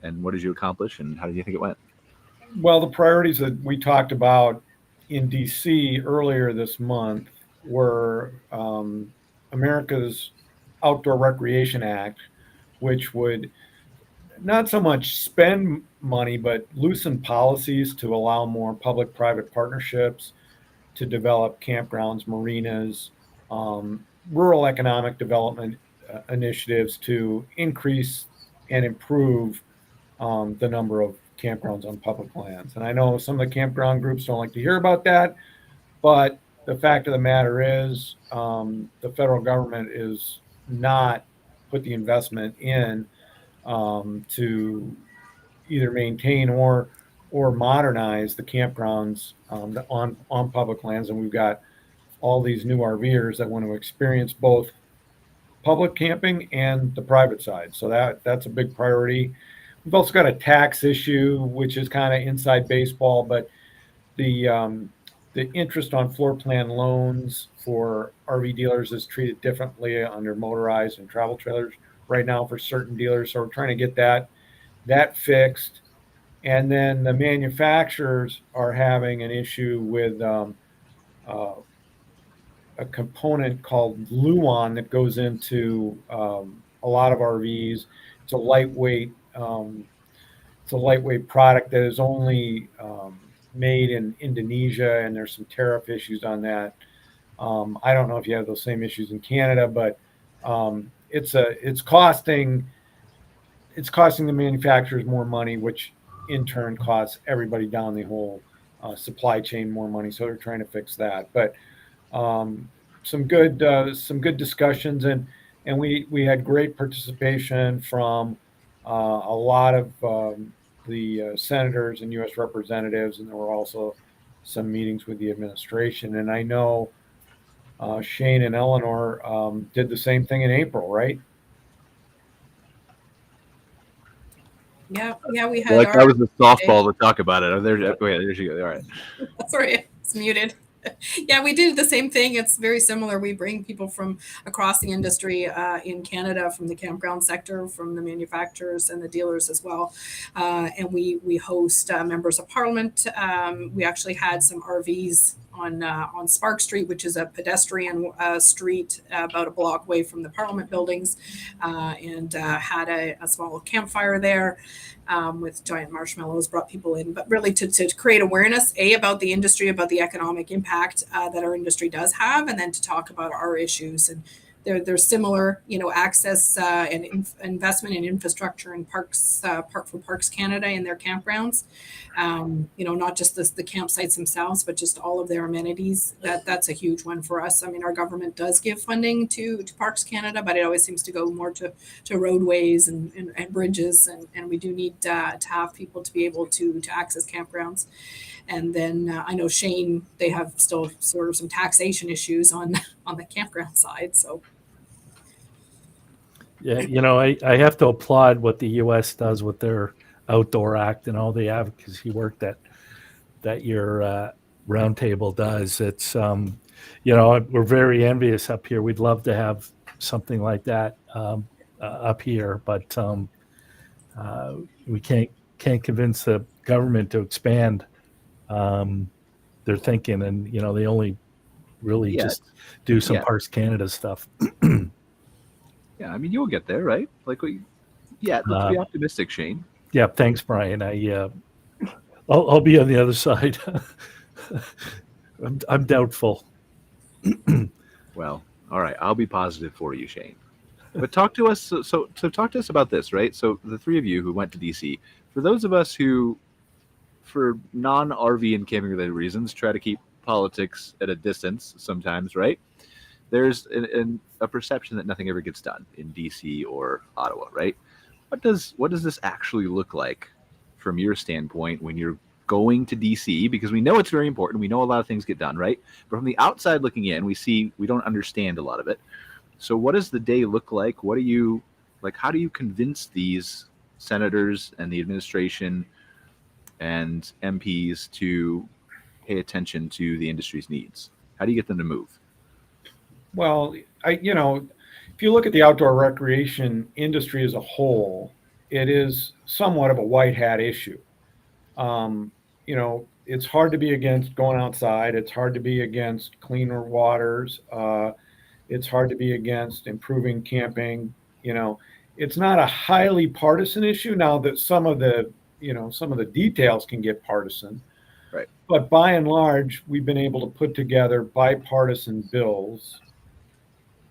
And what did you accomplish, and how did you think it went? Well, the priorities that we talked about in DC earlier this month were America's Outdoor Recreation Act, which would not so much spend money, but loosen policies to allow more public-private partnerships to develop campgrounds, marinas, rural economic development initiatives to increase and improve the number of campgrounds on public lands. And I know some of the campground groups don't like to hear about that, but the fact of the matter is the federal government is not put the investment in to either maintain or modernize the campgrounds on public lands. And we've got all these new RVers that want to experience both public camping and the private side. So that's a big priority. We've also got a tax issue, which is kind of inside baseball, but the interest on floor plan loans for RV dealers is treated differently under motorized and travel trailers right now for certain dealers. So we're trying to get that fixed. And then the manufacturers are having an issue with a component called Luon that goes into a lot of RVs. It's a lightweight product that is only made in Indonesia, and there's some tariff issues on that. I don't know if you have those same issues in Canada, but it's costing the manufacturers more money, which in turn costs everybody down the whole supply chain more money. So they're trying to fix that. But some good discussions, and we had great participation from a lot of the senators and U.S. representatives, and there were also some meetings with the administration. And I know Shane and Eleanore did the same thing in April, right? Yeah, we had. Like that was the softball to talk about it. Oh, there she goes. All right. Sorry, it's muted. Yeah, we did the same thing. It's very similar. We bring people from across the industry in Canada, from the campground sector, from the manufacturers and the dealers as well. And we host members of parliament. We actually had some RVs on Spark Street, which is a pedestrian street about a block away from the Parliament buildings, and had a small campfire there with giant marshmallows, brought people in, but really to create awareness, about the industry, about the economic impact that our industry does have, and then to talk about our issues. And they're similar, access and investment in infrastructure and parks, for Parks Canada and their campgrounds. Not just the campsites themselves, but just all of their amenities. That's a huge one for us. I mean, our government does give funding to Parks Canada, but it always seems to go more to roadways and bridges, and we do need to have people to be able to access campgrounds. And then I know Shane, they have still sort of some taxation issues on the campground side. So, yeah, I have to applaud what the U.S. does with their Outdoor Act and all the advocacy work that your roundtable does. It's we're very envious up here. We'd love to have something like that up here, but we can't convince the government to expand their thinking, and they only really just do some Parks Canada stuff. Yeah, I mean, you'll get there, right? Like, let's be optimistic, Shane. Yeah, thanks, Brian. I'll be on the other side. I'm doubtful. Well, all right, I'll be positive for you, Shane. But talk to us. So talk to us about this, right? So the three of you who went to DC, for those of us who, for non-RV and camping related reasons, try to keep politics at a distance sometimes, right? There's a perception that nothing ever gets done in DC or Ottawa, right? What does this actually look like from your standpoint when you're going to DC? Because we know it's very important. We know a lot of things get done, right? But from the outside looking in, we don't understand a lot of it. So what does the day look like? How do you convince these senators and the administration and MPs to pay attention to the industry's needs? How do you get them to move? Well, if you look at the outdoor recreation industry as a whole, it is somewhat of a white hat issue. It's hard to be against going outside. It's hard to be against cleaner waters. It's hard to be against improving camping. It's not a highly partisan issue. Now that some of the details can get partisan, right? But by and large, we've been able to put together bipartisan bills.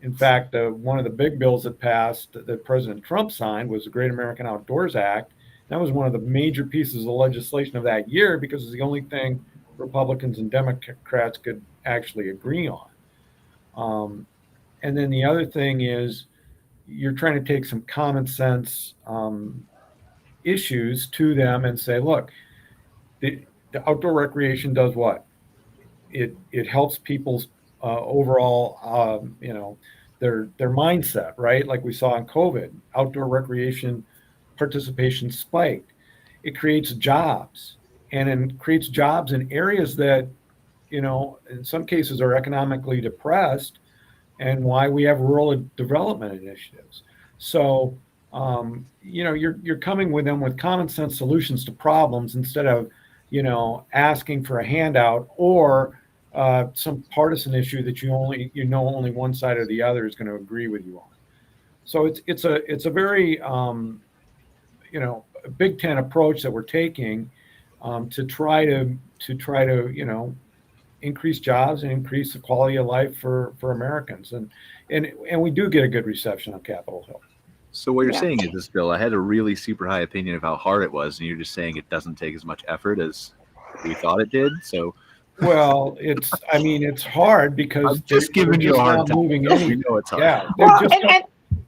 In fact, one of the big bills that passed that President Trump signed was the Great American Outdoors Act. That was one of the major pieces of legislation of that year because it's the only thing Republicans and Democrats could actually agree on. And then the other thing is you're trying to take some common sense issues to them and say, look, the outdoor recreation does what? It helps people's overall, their mindset, right? Like we saw in COVID, outdoor recreation participation spiked. It creates jobs, and it creates jobs in areas that, in some cases are economically depressed, and why we have rural development initiatives. So, you're coming with them with common sense solutions to problems instead of, asking for a handout or some partisan issue that only one side or the other is going to agree with you on. So it's a very Big Ten approach that we're taking to try to increase jobs and increase the quality of life for Americans, and we do get a good reception on Capitol Hill. So what you're saying is this, Bill, I had a really super high opinion of how hard it was, and you're just saying it doesn't take as much effort as we thought it did. So. Well, it's hard because I'm just giving you a hard time. Moving we know it's hard. Yeah,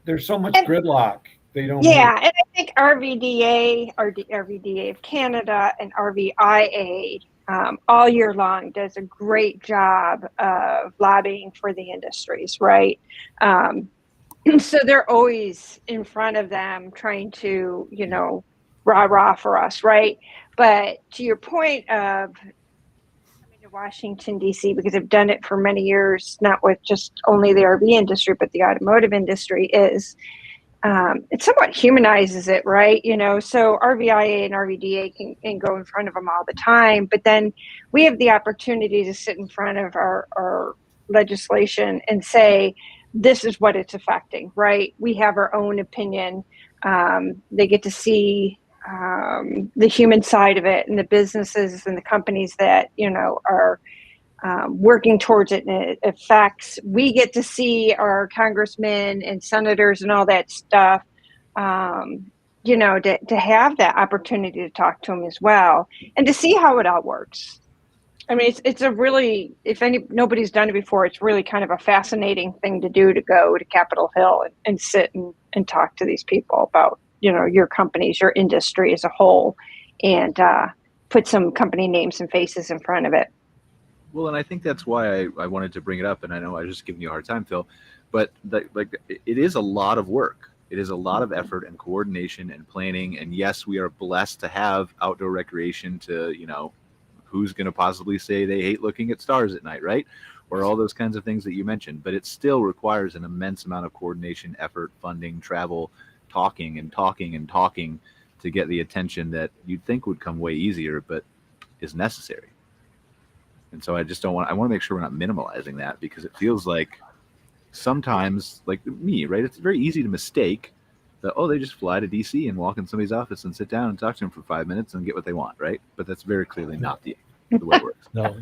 there's so much gridlock. They don't. Yeah, and I think RVDA of Canada and RVIA all year long does a great job of lobbying for the industries, right? So they're always in front of them trying to, rah for us, right? But to your point of Washington, D.C., because I've done it for many years, not with just only the RV industry, but the automotive industry, is it somewhat humanizes it, right? So RVIA and RVDA can go in front of them all the time, but then we have the opportunity to sit in front of our legislation and say, this is what it's affecting, right? We have our own opinion. They get to see the human side of it, and the businesses and the companies that, are working towards it, and it affects. We get to see our congressmen and senators and all that stuff, to have that opportunity to talk to them as well, and to see how it all works. I mean, it's a really, nobody's done it before, it's really kind of a fascinating thing to do, to go to Capitol Hill and sit and talk to these people about, your companies, your industry as a whole, and put some company names and faces in front of it. Well, and I think that's why I wanted to bring it up, and I know I was just giving you a hard time, Phil, but it is a lot of work. It is a lot of effort and coordination and planning. And yes, we are blessed to have outdoor recreation to, who's going to possibly say they hate looking at stars at night, right? Or all those kinds of things that you mentioned. But it still requires an immense amount of coordination, effort, funding, travel, talking to get the attention that you'd think would come way easier, but is necessary. And so I want to make sure we're not minimalizing that, because it feels like sometimes, like me, right? It's very easy to mistake that, they just fly to DC and walk in somebody's office and sit down and talk to them for 5 minutes and get what they want, right? But that's very clearly not the way it works. No.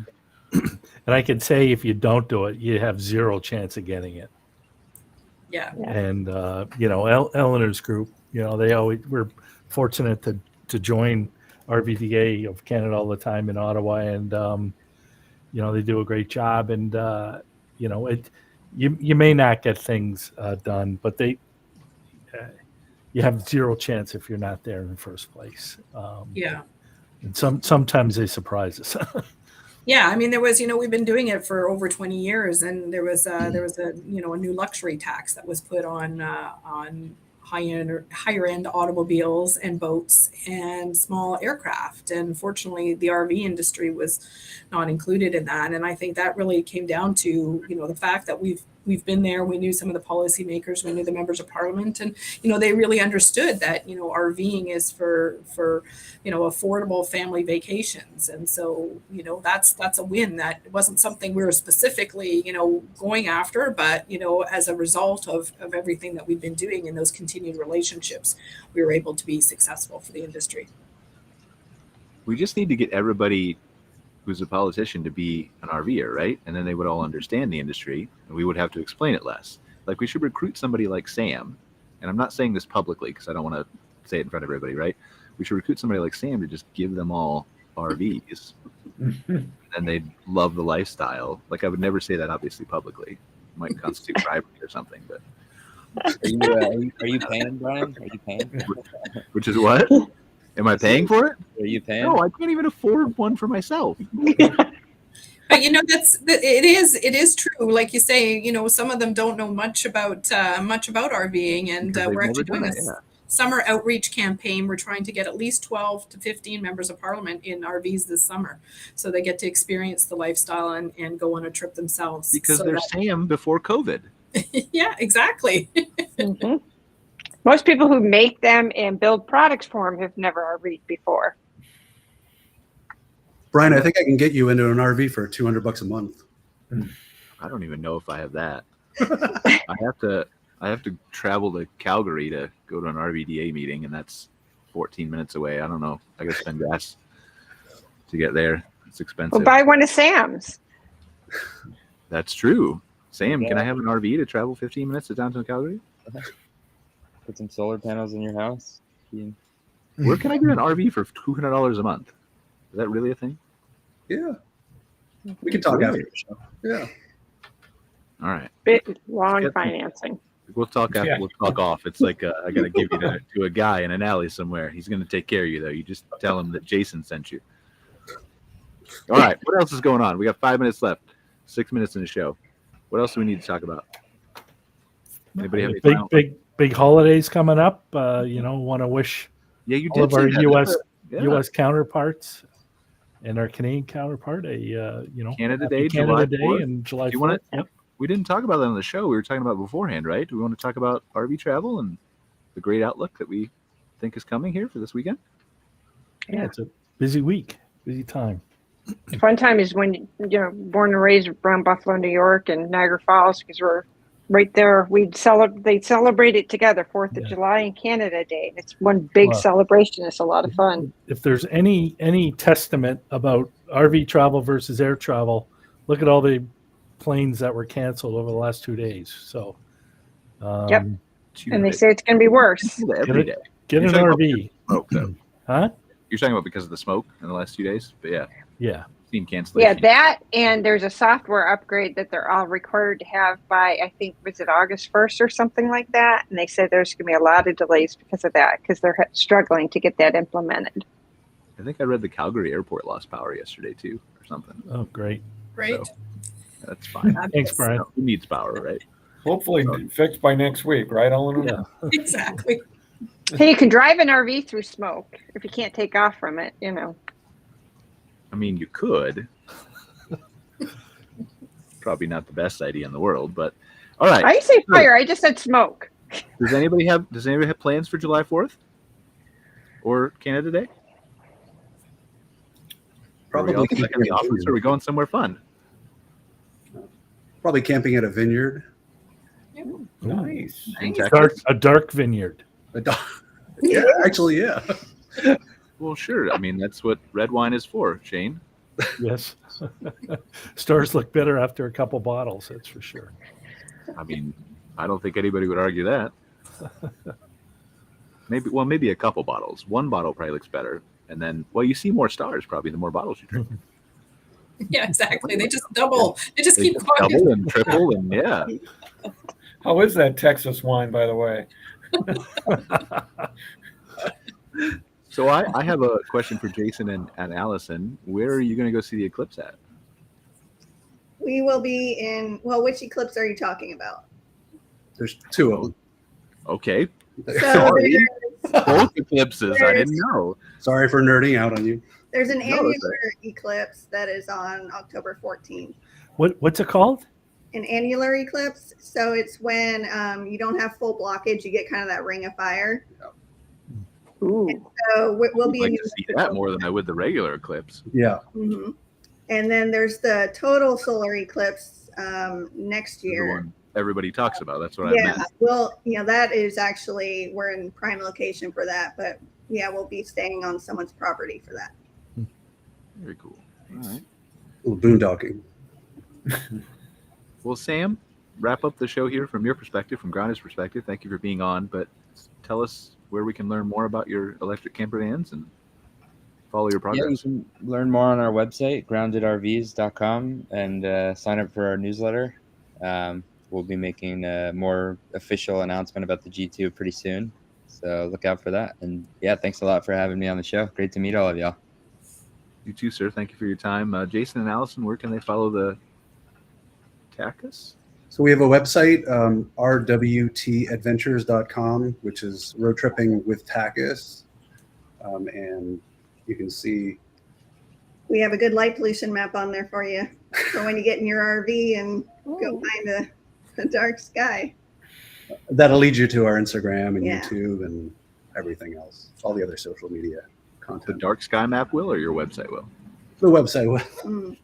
And I can say, if you don't do it, you have zero chance of getting it. Yeah. And, Eleanor's group, we're fortunate to join RVDA of Canada all the time in Ottawa, and, they do a great job, and you may not get things done, but you have zero chance if you're not there in the first place. And sometimes they surprise us. Yeah, I mean, there was, we've been doing it for over 20 years, and there was a new luxury tax that was put on higher end automobiles and boats and small aircraft. And fortunately, the RV industry was not included in that. And I think that really came down to, the fact that we've been there. We knew some of the policymakers, we knew the members of parliament, and, they really understood that, RVing is for affordable family vacations. And so, that's a win. That wasn't something we were specifically, going after, but, as a result of everything that we've been doing in those continued relationships, we were able to be successful for the industry. We just need to get everybody who's a politician to be an RVer, right? And then they would all understand the industry, and we would have to explain it less. Like, we should recruit somebody like Sam, and I'm not saying this publicly because I don't want to say it in front of everybody, right? We should recruit somebody like Sam to just give them all RVs, and they'd love the lifestyle. Like, I would never say that obviously publicly. It might constitute bribery or something, but. Are you paying, Brian? Are you paying? Which is what? Am I paying for it? Are you paying? No, I can't even afford one for myself. But it is true. Like you say, some of them don't know much about RVing, and we're actually doing a summer outreach campaign. We're trying to get at least 12 to 15 members of parliament in RVs this summer, so they get to experience the lifestyle and go on a trip themselves. Because they're Sam before COVID. Yeah, exactly. Mm-hmm. Most people who make them and build products for them have never RV'd before. Brian, I think I can get you into an RV for $200 a month. I don't even know if I have that. I have to travel to Calgary to go to an RVDA meeting, and that's 14 minutes away. I don't know. I got to spend gas to get there. It's expensive. Well, buy one of Sam's. That's true. Sam, can I have an RV to travel 15 minutes to downtown Calgary? Put some solar panels in your house. Where can I get an RV for $200 a month? Is that really a thing? Yeah. We can talk after the show. Yeah. All right. Bit long financing. We'll talk after. We'll talk off. It's like I got to give you to a guy in an alley somewhere. He's going to take care of you, though. You just tell him that Jason sent you. All right. What else is going on? We got 5 minutes left. 6 minutes in the show. What else do we need to talk about? Anybody have any big holidays coming up? Want to wish all of our U.S. counterparts and our Canadian counterpart Canada Day, Canada Day, 4th. and July 4th. We didn't talk about that on the show. We were talking about beforehand, right? Do we want to talk about RV travel and the great outlook that we think is coming here for this weekend. Yeah, it's a busy week, busy time. Fun time is when you're born and raised around Buffalo, New York, and Niagara Falls, because we're right there. They celebrate it together, 4th of July and Canada Day. It's one big celebration. It's a lot of fun. If there's any testament about RV travel versus air travel, look at all the planes that were canceled over the last 2 days. So, yep. And they say it's going to be worse. Every day. Get an RV. Smoke, though. Huh? You're talking about because of the smoke in the last 2 days? But yeah. Yeah. Seen cancellation. Yeah, that, and there's a software upgrade that they're all required to have by, I think, was it August 1st or something like that? And they said there's going to be a lot of delays because of that, because they're struggling to get that implemented. I think I read the Calgary airport lost power yesterday, too, or something. Oh, great. Great. So, that's fine. Thanks, Brian. Who needs power, right? Hopefully fixed by next week, right, Eleanor? Yeah. Exactly. Hey, you can drive an RV through smoke if you can't take off from it, you know. I mean, you could. Probably not the best idea in the world, but all right. I didn't say fire. I just said smoke. Does anybody have plans for July 4th or Canada Day? Probably are we all in the office, or are we going somewhere fun? Probably camping at a vineyard. Nice. In Texas? A dark vineyard. Yeah, actually, yeah. Well, sure. I mean, that's what red wine is for, Shane. Yes. Stars look better after a couple bottles, that's for sure. I mean, I don't think anybody would argue that. Maybe a couple bottles. One bottle probably looks better. And then, you see more stars probably the more bottles you drink. Yeah, exactly. They just double. They just keep going. Double and triple and yeah. How is that Texas wine, by the way? So I have a question for Jason and Allison. Where are you going to go see the eclipse at? We will be in, which eclipse are you talking about? There's 2 of them. Okay. So Sorry. Both eclipses. I didn't know. Sorry for nerding out on you. there's an annular eclipse that is on October 14th. What's it called? An annular eclipse. So it's when you don't have full blockage, you get kind of that ring of fire. Ooh. And so we'll be I'd like to see that more than I would the regular eclipse. Yeah. Mm-hmm. And then there's the total solar eclipse next year. The one everybody talks about. That's what I meant. Well, that is actually, we're in prime location for that, but we'll be staying on someone's property for that. Very cool. All right. A little boondocking. Well, Sam, wrap up the show here from your perspective, from Grounded's perspective. Thank you for being on, but tell us where we can learn more about your electric camper vans and follow your progress. Yeah, you can learn more on our website, groundedrvs.com, and sign up for our newsletter. We'll be making a more official announcement about the G2 pretty soon, so look out for that. And yeah, thanks a lot for having me on the show. Great to meet all of y'all. You too, sir. Thank you for your time. Jason and Allison, where can they follow the Takacs? So we have a website, rwtadventures.com, which is road tripping with Takacs. And you can see. We have a good light pollution map on there for you. So when you get in your RV and go find the dark sky. That'll lead you to our Instagram and Yeah. YouTube and everything else, all the other social media The content. dark sky map will, or your website will? The website will. Mm.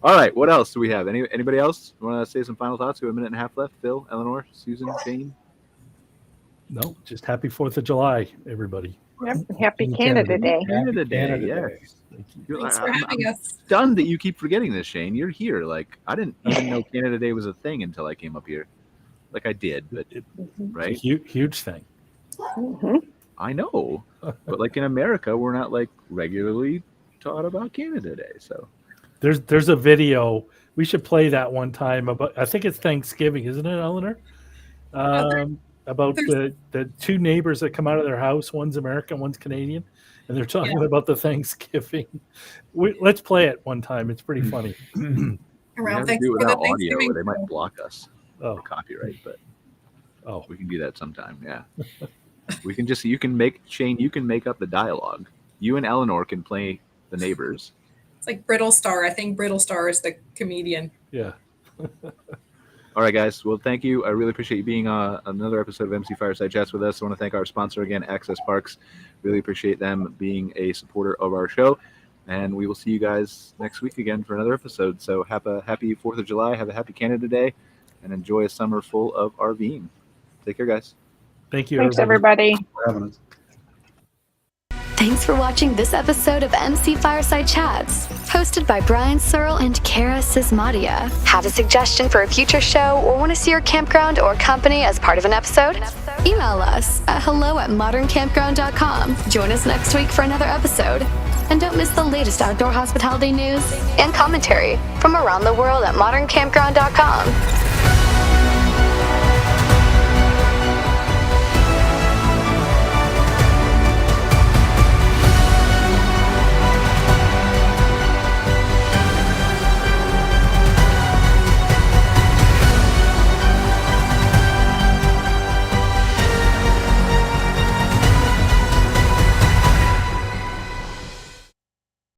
All right. What else do we have? Anybody else want to say some final thoughts? We have a minute and a half left. Phil, Eleanore, Susan, Shane? No, just happy 4th of July, everybody. Yep. Happy Canada Day. Canada Day. Canada Yes. Thanks for having us. Stunned that you keep forgetting this, Shane. You're here. Like, I didn't even know Canada Day was a thing until I came up here. Like I did, but right? It's a huge thing. Mm-hmm. I know, but like in America, we're not like regularly taught about Canada Day. So There's a video. We should play that one time about. I think it's Thanksgiving, isn't it, Eleanor? About the two neighbors that come out of their house. One's American, one's Canadian, and they're talking about the Thanksgiving. Let's play it one time. It's pretty funny. we Around have to do it for the without audio, Thanksgiving. or they might block us Oh, for copyright. But oh, we can do that sometime. Yeah, we can just. You can make Shane. You can make up the dialogue. You and Eleanor can play the neighbors. It's like Brittle Star. I think Brittle Star is the comedian. yeah. All All right, guys. Well, thank you. I really appreciate you being on another episode of MC Fireside Chats with us. I want to thank our sponsor again, AccessParks. Really appreciate them being a supporter of our show. And we will see you guys next week again for another episode. So have a happy 4th of July. Have a happy Canada Day. And enjoy a summer full of RVing. Take care, guys. Thank you. Thanks, everybody. For having us. Thanks for watching this episode of MC Fireside Chats, hosted by Brian Searl and Kara Sismadia. Have a suggestion for a future show or want to see your campground or company as part of an episode? Email us at hello@moderncampground.com. Join us next week for another episode. And don't miss the latest outdoor hospitality news and commentary from around the world at moderncampground.com.